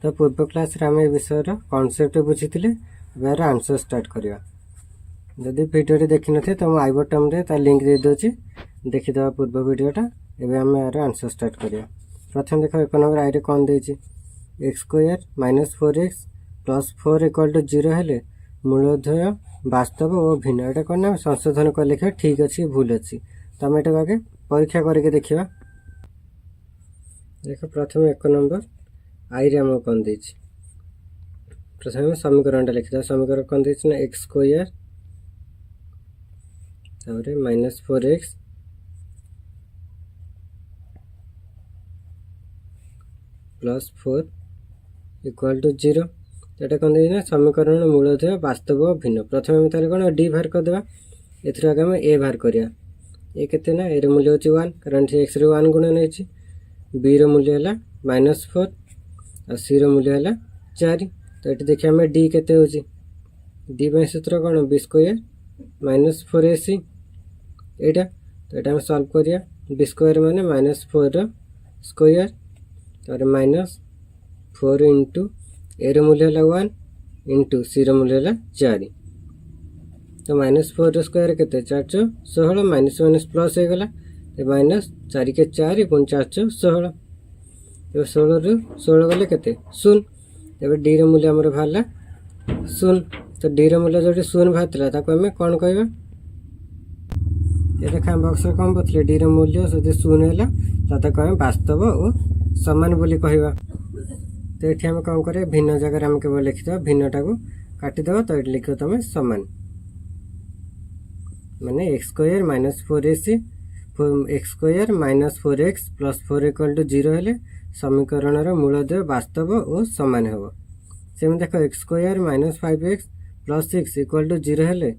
तो पूर्व क्लास आम ए विषय कॉन्सेप्ट बुझी यार आंसर स्टार्ट करवा। जदि भिडियो देखी न तो आई बटन रे लिंक दे दूची देखीदे पूर्व भिडियोटा। एवं आम यार आंसर स्टार्ट करवा। प्रथम देख 1 नंबर आई रे कौन देछि x square minus 4x plus 4 equal to 0 हेले मूलधय वास्तव और भिन्न यहाँ कौन ना संशोधन कर लिखा ठीक अच्छी भूल अच्छी। तो आम ये आगे परीक्षा करके देखा। देख प्रथम 1 नंबर आई रे आम कौन दे प्रथम समीकरण लिखिद समीकरण कौन दे ना x square minus 4x plus 4 equal to 0 यहाँ कौन देना समीकरण मूलधय वास्तव भिन्न। प्रथम तार कौन डी बाहर करदे एथर आगे आम ए बाहर करिया। ए केते ना ए मूल्य होची 1 कारण से एक्स रे 1 गुणन होची बी रो मूल्य है -4 और सी रो मूल्य है 4। तो ये देखिए आम डी केते होची डी बाय सूत्र कौन बी स्क्वायर माइनस 4ac एटा। तो ये सॉल्व करिया बी स्क्वायर माने -4 रो स्क्वायर और -4 इंटू ए रो मूल्य है 1 इंटू सी रो मूल्य है 4। तो -4 रो स्क्वायर केते 416 माइनस माइनस प्लस हो गला -4 के 4 पुणी 416 तो 16 रु 16 गले केते 0। तब डी रो मूल्य आमर बाहरला 0। तो डी रो मूल्य जो 0 बाहर ताको आम कौन कहवा ये देखा बक्स कौन बोलते डी रो मूल्य जो 0 है ताको आम वास्तव और समान बोली कहवा। तो ये आम कौन कर भिन्न जगह आम केवल लिखिद भिन्नटा को काटिदेव। तो ये लिख तुम समान माने x square minus 4ac x square minus 4x plus 4 equal to 0 हेले समीकरण मूलधय वास्तव और समान हम। से देख x square minus 5x plus 6 equal to 0 हेले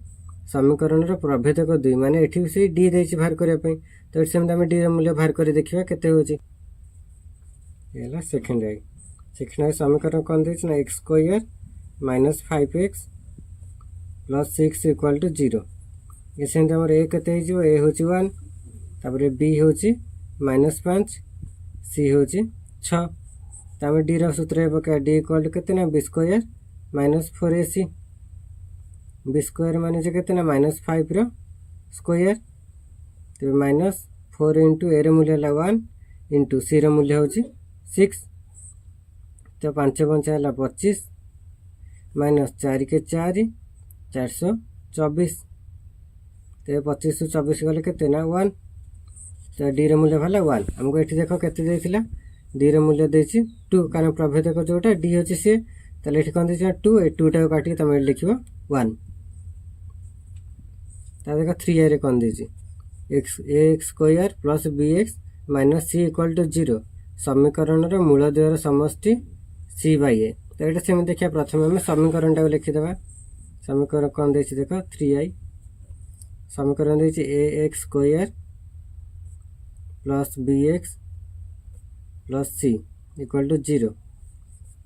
समीकरण प्रभेदक 2 माने एठी से डी देछि बाहर करने। तो ये आम डी मूल्य बाहर कर देखा केते होछि सेकेंड आई समीकरण कौन देछि ना x square minus 5x plus 6 equal to 0। ये सेमती आम ए केते हो ए हूँ 1 तापर बी हूँ -5 सी हूँ 6। तो आम डी सूत्र पका डी इक्वल टू केते ना B square minus 4ac B square मान के -5 रो स्क्वायर तो -4 इंटू ए मूल्य है 1 इंटू सी रो मूल्य हूँ 6। तो 5 5 है 25 -4 के 4 424। तो 25 ରୁ 24 गले केते ना 1। तो डी रो मूल्य भला 1 हमको ये देख केते देथिला डी रो मूल्य देछि 2 कारण प्रभेदक जोटा डी होछि से तले एठी कोन देछि 2 ए 2 टा काटी तमे लिखिबो 1। ता देखो 3 रे कोन देछि x square plus bx minus c equal to 0 समीकरण रो मूलधय समष्टि c बाय a। तो एटा सेम देखिया प्रथम हम समीकरण टा लिखि देबा। समीकरण कोन देछि देखो 3i समीकरण देछि ax square plus bx plus c equal to 0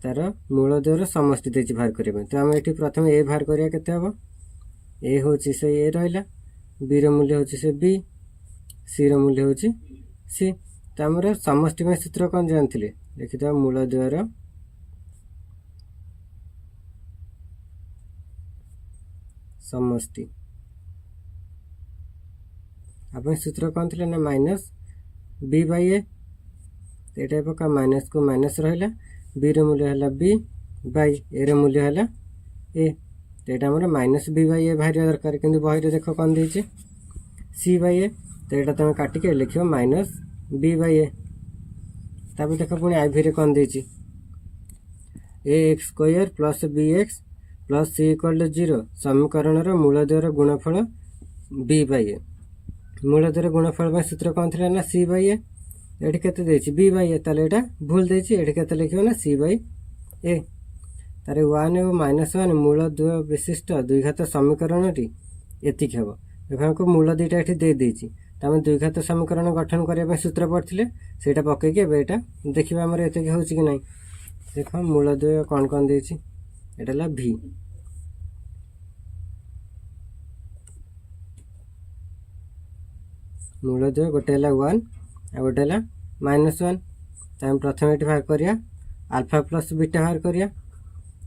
तार मूलधय समष्टि देछि बाहर करबे। तो हम एठी प्रथम a बाहर करिया केते हबो a होछि से a रहला b रो मूल्य होछि से b c रो मूल्य होछि c। तो हमर समष्टि में सूत्र कोन जानथिले देखिदा मूलधय समष्टि अपन सूत्र कौन थे ना माइनस बी बाय ए। तो ये पका माइनस को माइनस रहा बी रो मूल्य है बी बाय ए रो मूल्य है ए। तो यहाँ माइनस बी बाय ए बाहर दरकार कि बही देख कौन दे सी बाय ए। तो यहाँ तुम काटिक लिख माइनस बी बाय ए। तब देख पुणी आई वी कौन दे x square plus B X plus C equal to 0 समीकरण मूलधय गुणफल बी बाय ए। मूलधय गुणफल सूत्र कौन थे ना सी बाय ए ये केते बी बाय ए। ताले एटा भूल देछि एठी केते लिखियो ना सी बाय ए। तारे 1 और -1 मूलधय विशिष्ट द्विघात समीकरण टी एतिक हेबो। एखन को मूल दुईटा एठी दे देछि त हम द्विघात समीकरण गठन करबा सूत्र पढ़थिले सेटा पक्के के बेटा देखिबा हमर एते होछि कि नै। देखो मूलधय कोन कोन देछि एटा ला v मूलधय गोटे है 1 आ गोटे है -1। तो हम प्रथम ये बाहर करिया अल्फा प्लस बीटा बाहर करिया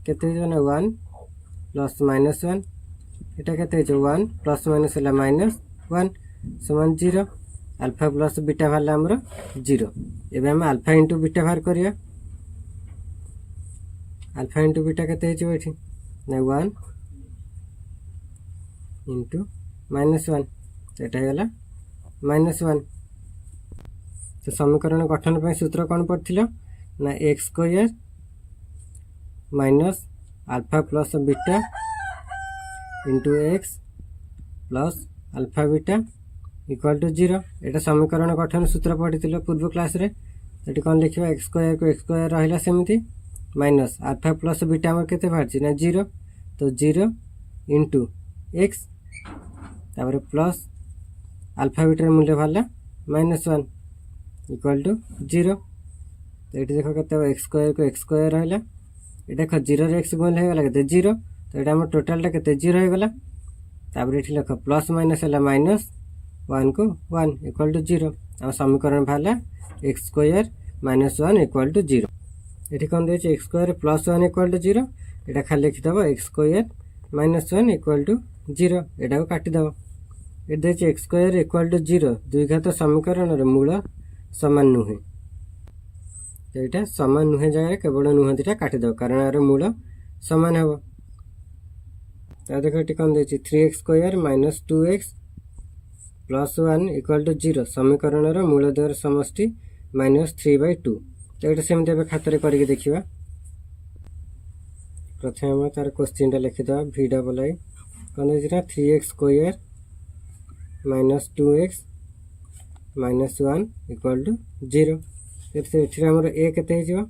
केते हो ना 1 प्लस माइनस 1 एटा केते हो 1 प्लस माइनस है -1 समान 0 अल्फा प्लस बीटा बाहर हमर 0 एबे हम अल्फा इंटू बीटा बाहर करिया अल्फा इंटू बीटा केते हो एठी ना 1 इंटू -1 एटा होला -1 तो समीकरण गठन पर सूत्र कौन पड़थिला ना x square minus alpha plus beta into x plus alpha beta equal to 0 एटा समीकरण गठन सूत्र पढ़ी पूर्व क्लास रे ये कौन लिखा एक्स स्क्वायर को एक्स स्क्वायर रहा सेमती माइनस अल्फा प्लस बीटा आम के बाहर ना 0 तो 0 इंटू एक्स तापर प्लस अल्फा बीटार मूल्य बाहर -1 इक्वल टू 0 तो ये देख के एक्स स्क्वायर को एक्स स्क्वायर रहा ये देख 0 एक्स गुण होगा के 0 तो ये आम टोटालटा के 0 होगा तापर ये लिख प्लस माइनस है -1 को 1 इक्वल टू 0 आम समीकरण बाहर एक्स स्क्वायर -1 इक्वल टू 0 ये कौन दे x square plus 1 equal to 0 यहाँ खाली लिखिदेव एक्स स्क्वायर -1 इक्वल टू 0 यहाँ को काटिदेव ये दे एक्स स्क्वायर इक्वल टू 0 द्विघात समीकरण मूल समान नुहे तो यहाँ समान नुहे जगह केवल नुह दुटा काटिदेव कारण यार मूल समान हे तो देख ये कौन दे 3x square -2x plus 1 equal to 0 समीकरण मूल द्वार समष्टि -3/2 तो ये सेमती खातर करके देखा प्रथम आम तार क्वेश्चन लिखिद v डबल आई कौन दे 3x square -2x -1 equal to 0 ये आमर ए के 3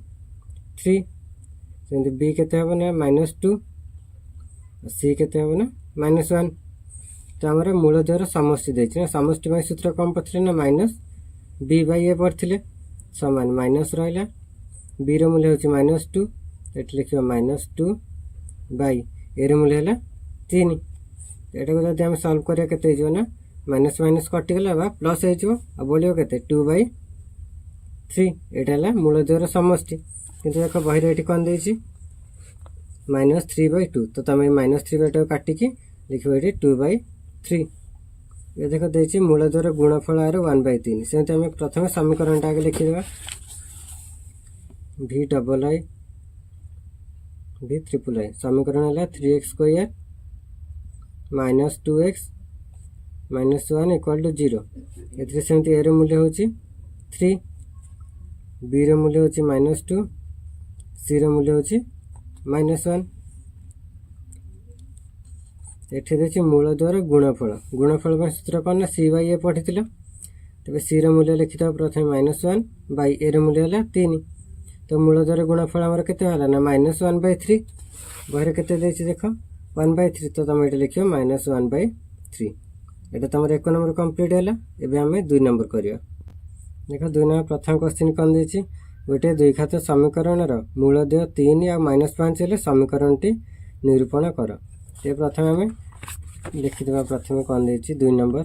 सेमती बी के ना -2 सी के ना -1 तो आम मूल द्वार समष्टि देना समष्टि सूत्र कौन पढ़ते ना माइनस बी बाई ए पढ़ते समान माइनस रहा बी रूल्य हूँ -2 ये लिखा -2 बाई ए रूल्य है 3 यहाँ को जब आम सल्व करा के ना माइनस माइनस कटिगला प्लस हो बोलो के 2/3 यहाँ मूल द्वार समष्टि किंतु देख बही ये कौन दे -3/2 तो तुम -3/2 काटिकी लिखो ये 2/3 ये देख दे मूल द्वार गुणफल आर 1/3 सेमती आम प्रथम समीकरण आगे लिखिदेवा v double I v triple I समीकरण है 3x square -2x -1 equal to 0 ये सेमती ए मूल्य हूँ 3 बी मूल्य हूँ -2 सी मूल्य हूँ -1 एठी देखिए मूल द्वार गुणफल गुणफल सूत्र कौन ना सी बाई ए पढ़ी तेज सी मूल्य लिखिद प्रथम -1 बाई ए मूल्य है 3 तो मूल द्वार गुणफल आमर के ना -1/3 बहरे के देख 1/3 तो तुम ये लिख -1/3 यहाँ तुम 1 नंबर कम्प्लीट है एवं आम 2 नंबर करवा देख 2 नंबर प्रथम क्वेश्चन कौन दे गोटे द्विघात समीकरण मूलदेय 3 आ -5 है समीकरण टी निरूपण कर ये प्रथम आम लिखिद प्रथम कौन दे 2 नंबर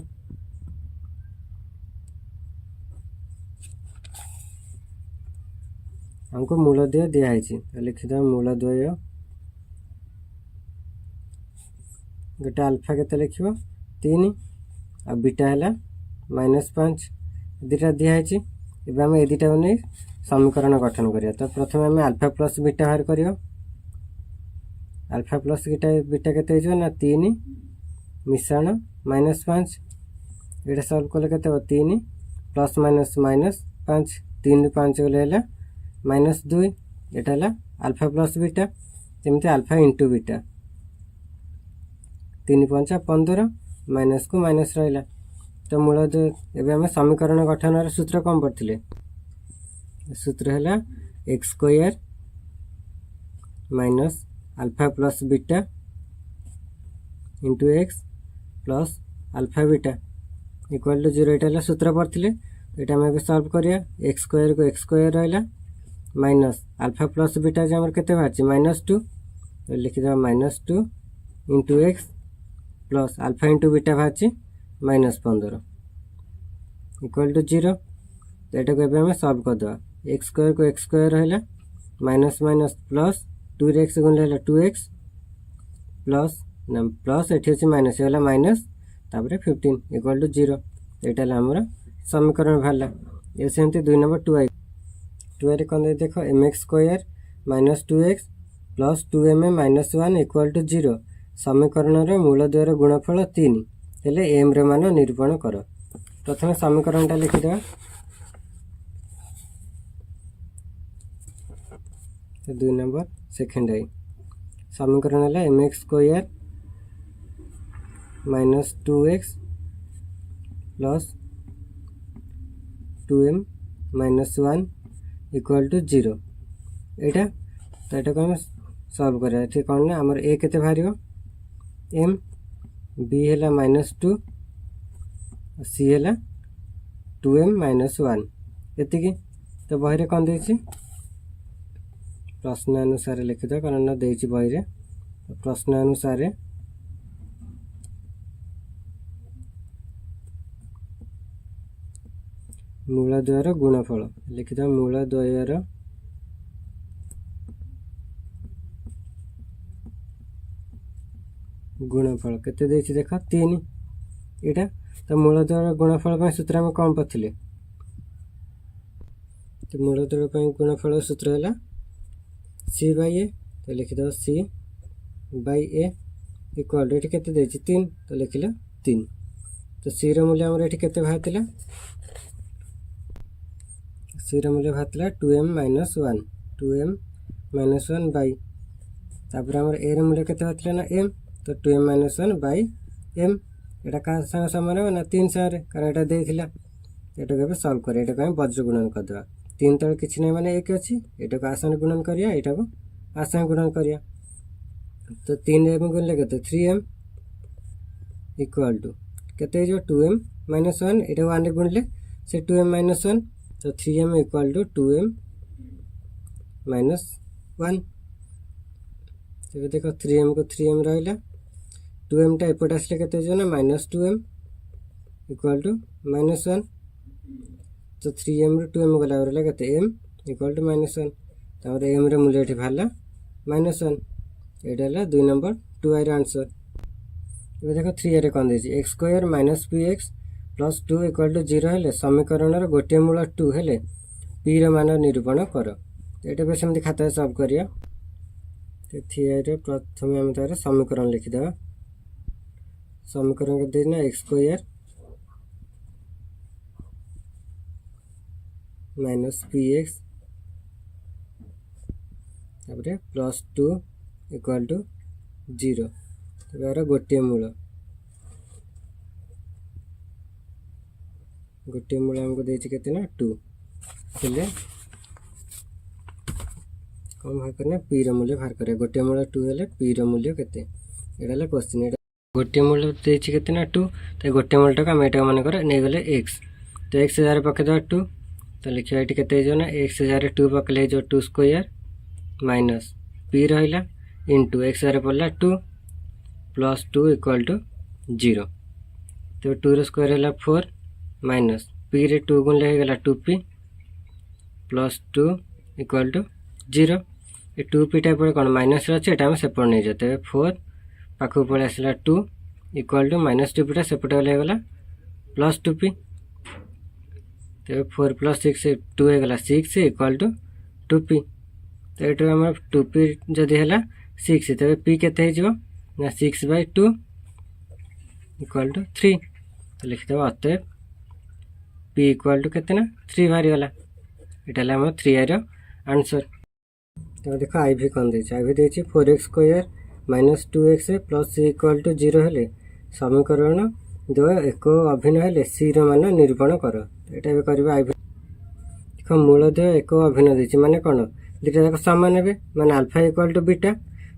हमको मूलद्वय दिखाई लिखिद मूलद्वय गोटे अल्फा के लिख 3 आ बीटा है -5 दुटा दिखाई एवं आम ए दुटा को नहीं समीकरण गठन करिया तो प्रथम आम अल्फा प्लस बीटा बाहर कर अल्फा प्लस बीटा के ना 3 मिश्रण -5 ये सल्व कले के 3 प्लस माइनस -5 3 ରୁ 5 गले -2 यहाँ अल्फा प्लस बीटा जमी अल्फा इंटू बीटा 3 × 5 = 15 माइनस को माइनस रहा तो मूल एवं आम समीकरण गठन सूत्र कौन पढ़ते सूत्र है x square minus alpha plus beta into x plus alpha beta equal to 0 यहाँ सूत्र पढ़ते यहाँ आम सल्व करिया एक्स स्क्वायर को एक्स स्क्वायर रहा माइनस अल्फा प्लस बीटा जो आम के -2 लिखिद -2 into x plus alpha into beta बाहर -15 इक्वल टू 0 तो यहाँ को आम सल्व करदे एक्स स्क्वायर को एक्स स्क्वायर रहा माइनस माइनस प्लस 2x गुणिले है 2x प्लस ना प्लस एठी अछि माइनस होला माइनस तापर 15 इक्वल टू 0 एटा हमर समीकरण भाला ये सेमती 2 नंबर 2i रे कोन देखो mx square minus 2x plus 2m minus 1 equal to 0 समीकरण रे मूल द्वयर गुणफल 3 हेले m रे मान निरूपण कर प्रथम समीकरणटा लिखि दे 2 नंबर सेकंड आई समीकरण है mx square minus 2x plus 2m minus 1 equal to 0 एटा तो एटा को हम सॉल्व करा ठीक कौन ना हमर a केते भारियो m b हैला माइनस 2 c हैला 2m माइनस 1 एतिकी तो बही रे कोन देछि प्रश्न अनुसार लिखि दो कारण ना देछि बही रे प्रश्न अनुसार मूलद्वयर गुणफल लिखि दो मूलद्वयर गुणफल केते देछि देखा 3 एटा तो मूलद्वयर गुणफल पय सूत्र हम कम पथिले तो मूलद्वयर पय गुणफल सूत्र हैला c by a तो लिखि दो c by a equal to एठी केते देछि 3 तो लिखिला 3 तो c रो मूल्य हमर एठी केते भातिला c रो मूल्य भातिला 2m माइनस 1 बाय तापर हमर a रो मूल्य केते भातिला ना m तो 2m माइनस 1 बाय m एटा का संग समान हो ना 3 सारे कारण एटा देथिला एटा के सॉल्व करे एटा का वज्र गुणन कर दवा 3 तळ किछ नै माने 1 अछि एटा को आसान गुणन करिया एटा को आसान गुणन करिया तो 3 m गुणले केते 3m इक्वल टू केते जो 2m माइनस 1 एटा 1 रे गुणले से 2m माइनस 1 तो 3m equal to 2m minus 1 तो देखो 3m को 3m रहला 2m टा एपट आसले केते जो ना minus 2m equal to minus 1 तो 3m रे 2m गला रहला केते m इक्वल टू माइनस 1 तापर m रे मूल्य एठी भाला माइनस 1 एटा हला 2 नंबर 2i रे आंसर ए देखो 3 रे कोन देछि x square minus px plus 2 equal to 0 हेले समीकरण रे गोटे मूल 2 हेले p रे मान निरूपण कर एटा बे सेमति खाता सॉल्व करिया तो 3 रे प्रथम हम तार समीकरण लिखि दवा समीकरण के देना x स्क्वायर माइनस px तापर प्लस 2 इक्वल टू 0 तो गोटे मूल हमको देछि केते ना 2 हेले कम है करना p रो मूल्य बाहर करे गोटे मूल 2 हेले p रो मूल्य केते एडाले क्वेश्चन एडा गोटे मूल देछि केते ना 2 तो गोटे मूल टका हम एटा माने करे नै गले x तो x हजार पके दो 2 तो लिखिया एटी केते जो ना x हजार 2 पकले जो 2 स्क्वायर माइनस p रहला इनटू x हजार पड़ला 2 प्लस 2 इक्वल टू 0 तो 2 रो स्क्वायर हैला 4 माइनस p रे 2 गुणले हे गेला 2p plus 2 equal to 0 A 2p टा पर कोन माइनस रे अछि एटा हम सेपरेट नै जते 4 पाखु पळे आसला 2 इक्वल टू माइनस 2p टा सेपरेट हे गेला प्लस 2p तो 4 प्लस 6 2 हे गेला 6 इक्वल टू 2p तो एटा हम 2p जदी हैला 6 तबे p केते हे जो ना 6/2 इक्वल टू 3 तो लिख दबा अतः p इक्वल टू केते ना 3 बाहरी वाला एटा ला हम 3i रो आंसर तो देखो i भी कोन देछि i भी देछि 4x square minus 2x plus c equal to 0 हेले समीकरण दो एक अभिन्न हेले c रो मान निरूपण कर एटा भी करबा i देखो मूल दो एक अभिन्न देछि माने कोन दुटा जाक समान हेबे माने अल्फा इक्वल टू बीटा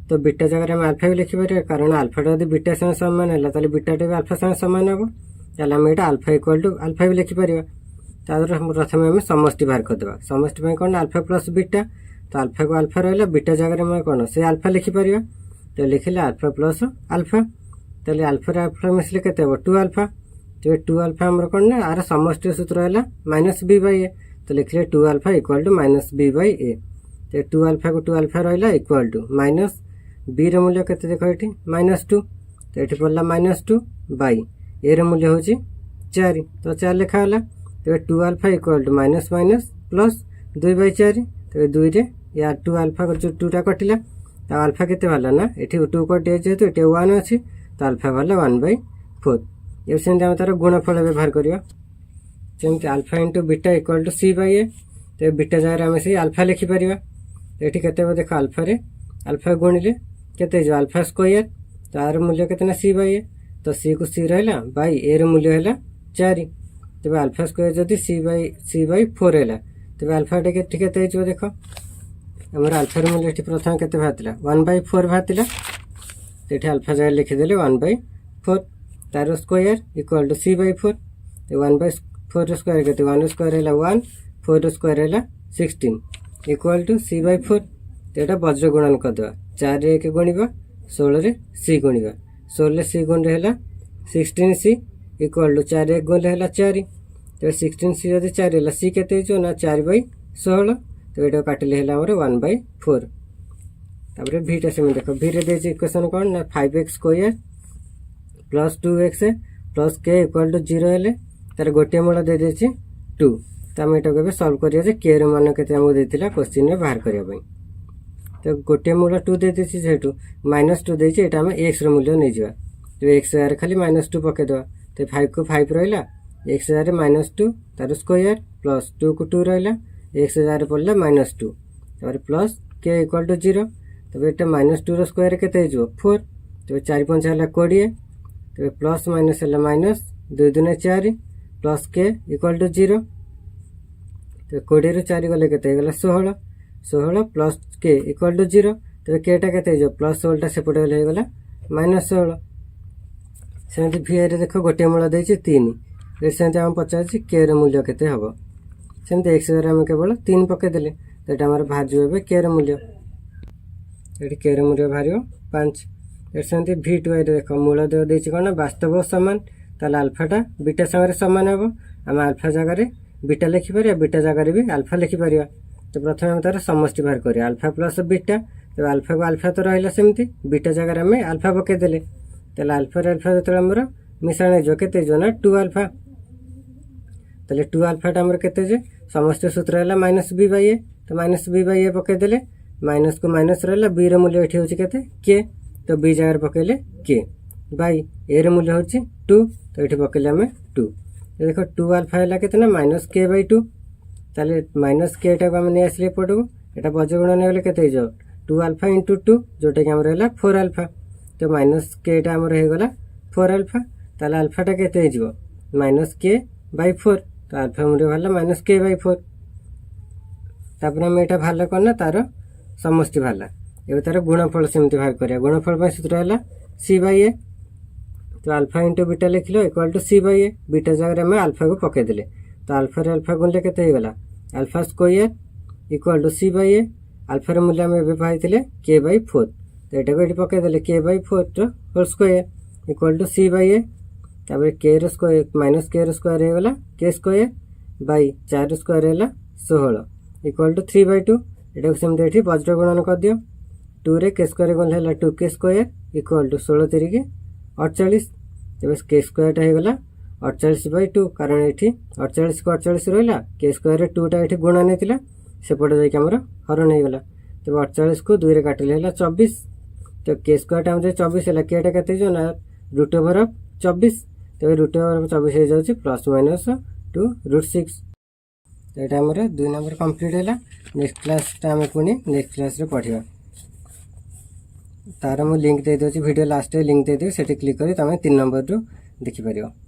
तो बीटा जगह हम अल्फा भी लिखि पारे कारण अल्फा टा यदि बीटा संग समान हैला ताले बीटा टा भी अल्फा संग समान हेबो ताले हम एटा अल्फा इक्वल टू अल्फा भी लिखि परिबा तादर हम प्रथम हम समष्टि बाहर कर देबा समष्टि में कोन अल्फा प्लस बीटा तो अल्फा को अल्फा रहला बीटा जगह में कोन से अल्फा लिखि परिबा तो लिखिले अल्फा प्लस अल्फा ताले अल्फा रे अल्फा मिसले केते हो 2 अल्फा तो 2 अल्फा हमर कोन ना आर समष्टि सूत्र हैला -b/a तो लिखले 2 अल्फा इक्वल टू -b/a तो तो 2 अल्फा को 2 अल्फा रहा इक्वाल टू माइनस बी रो मूल्य केते देख ये -2 तो ये पड़ा -2 बाई ए रो मूल्य हूँ 4 तो 4 लिखा है तो 2 alpha equal to minus minus plus 2/4 तो 2 रे या 2 अल्फा जो 2टा कटिला तो अल्फा केते वाला ना ये 2 कटे जेहेतु ये 1 अच्छी तो अल्फा वाला 1/4 ये सेमती आम तार गुणफल व्यवहार करवा जमी alpha into beta equal to C by a तो बीटा जगह आम से अल्फा लिखिपर ये के देख अल्फा रे अल्फा गुणिले केते अल्फा स्क्वायर तार मूल्य केतना सी बाई ए तो सी को सी रहा बाई ए रो मूल्य है 4 तेज अल्फा स्क्वायर जदि सी बाई 4 है तेज अल्फा केते देख आमर अल्फार मूल्य प्रथम केते बाहर 1/4 बाहर तो ये अल्फा जगह लिखिदेले 1/4 तार square equal to C by 4 1/4 square के 1 स्क्वायर है 1 4 स्क्वायर है 16 इक्वाल टू सी बाई 4 तो यहाँ वज्र गुणन करदे 4 1 गुणवा 16 सी गुणवा 16 सी गुण है 16 सी इक्वाल टू 4 1 गुण है 4 तो 16 सी जब 4 है सी के ना 4/16 तो ये काटिले है 1/4 तापर भीटा से देख भी दे इक्वेशन कौन ना 5x square plus 2x plus के इक्वाल टू 0 है तार गोटे मूल दे 2 तो आम यहाँ सल्व करिया के मान के देता क्वेश्चन में बाहर करने तो गोटे मूल 2 दे जेहेतु -2 देती है आम एक्स मूल्य नहीं जावा तो एक्स जगह खाली -2 पकईदे तो 5 को 5 रहा एक्स जगह -2 तार स्क्वायर प्लस 2 को 2 रहा एक्स जगह पड़ा -2 तार प्लस के इक्वाल टू 0 तब ये -2 रो स्क्वायर के 4 तो 4 5 है 20 तो प्लस माइनस है माइनस 2 2 4 प्लस के इक्वाल टू 0 तो 20 रू 4 गले के 16 16 प्लस के इक्वाल टू 0 तो केटा के प्लस 16 सेपटे गले गला -16 सेमती भि रे देख गोटे मूल दे 3 सेमती आम पचार के मूल्य केते हम सेमती एक्स आम केवल 3 पकईदे तो ये आम बाहर जाए के मूल्य ये के मूल्य बाहर 5 सेमती V2 देख मूल दे कौन वास्तव सामान ताल अल्फाटा बीटा सागर सामान हम आम अल्फा जगार बीटा लिखिपर बीटा जगार भी अल्फा लिखिपर तो प्रथम आम तार समष्टि बाहर करिया अल्फा प्लस बीटा तो अल्फा को अल्फा तो रहा सेमती बीटा जगार आम अल्फा पकईदे ताल अल्फा अल्फा जो आमर मिशाण हो ना 2 अल्फा ताले 2 अल्फाटा आमर के समस्त सूत्र है -b/a तो -b/a पकईदे माइनस को माइनस रहा बी रो मूल्य ये हूँ के तो बी जगह पकईले के बाई ए रो मूल्य हूँ 2 तो ये पकईले आम 2 देख 2 अल्फा है कितना -k/2 ताले -k टा आम नहीं आसले पटू यहाँ वज्र गुणन होगले के 2 अल्फा इंटू 2 जोटा कि आमर है 4 अल्फा तो -k टा आमर होगला 4 अल्फा ताले अल्फाटा के -k/4 तो अल्फा मूल्य बाहर -k/4 तापर आम यहाँ बाहर करना तार समष्टि बाहर ये तार गुणफल सेमती बाहर करिया गुणफल सूत्र है c/a तो अल्फा इंटू बीटा लिखल इक्वाल टू c/a बीटा जगह आम अल्फा को पकईदे तो अल्फा अल्फा गुणले के alpha square equal to c/a अल्फार मूल्य आम पाई k/4 तो यहाँ को पकईदे k/4 whole square equal to c/a तापर के रो स्क्वायर -k रो स्क्वायर होगला के स्क्वायर बाई 4 स्क्वायर है 16 इक्वाल टू 3/2 ये सेमती वज्र गुणन कर दियो 2 रे के स्क्वायर गल है 2k स्क्वायर इक्वाल टू 16 3 48 तेज के स्क्वायर होगला 48/2 कारण ये 48 को 48 रहा के स्क्वायर 2टा ये गुणा नहीं सेपटे जामर हरण होगला तेज 48 को 2 रे काटिले है 24 तो के स्क्वायर आम 24 है केटा के ना √24 तेज √24 हो जाए +- 2√6 यहाँ आमर 2 नंबर कंप्लीट है नेक्स्ट क्लास आम पुणी नेक्स्ट क्लास रे पढ़ा तार मुझे लिंक दे दूसरी वीडियो लास्ट लिंक दे देवी से क्लिक कर तुम 3 नंबर रू देखिपर।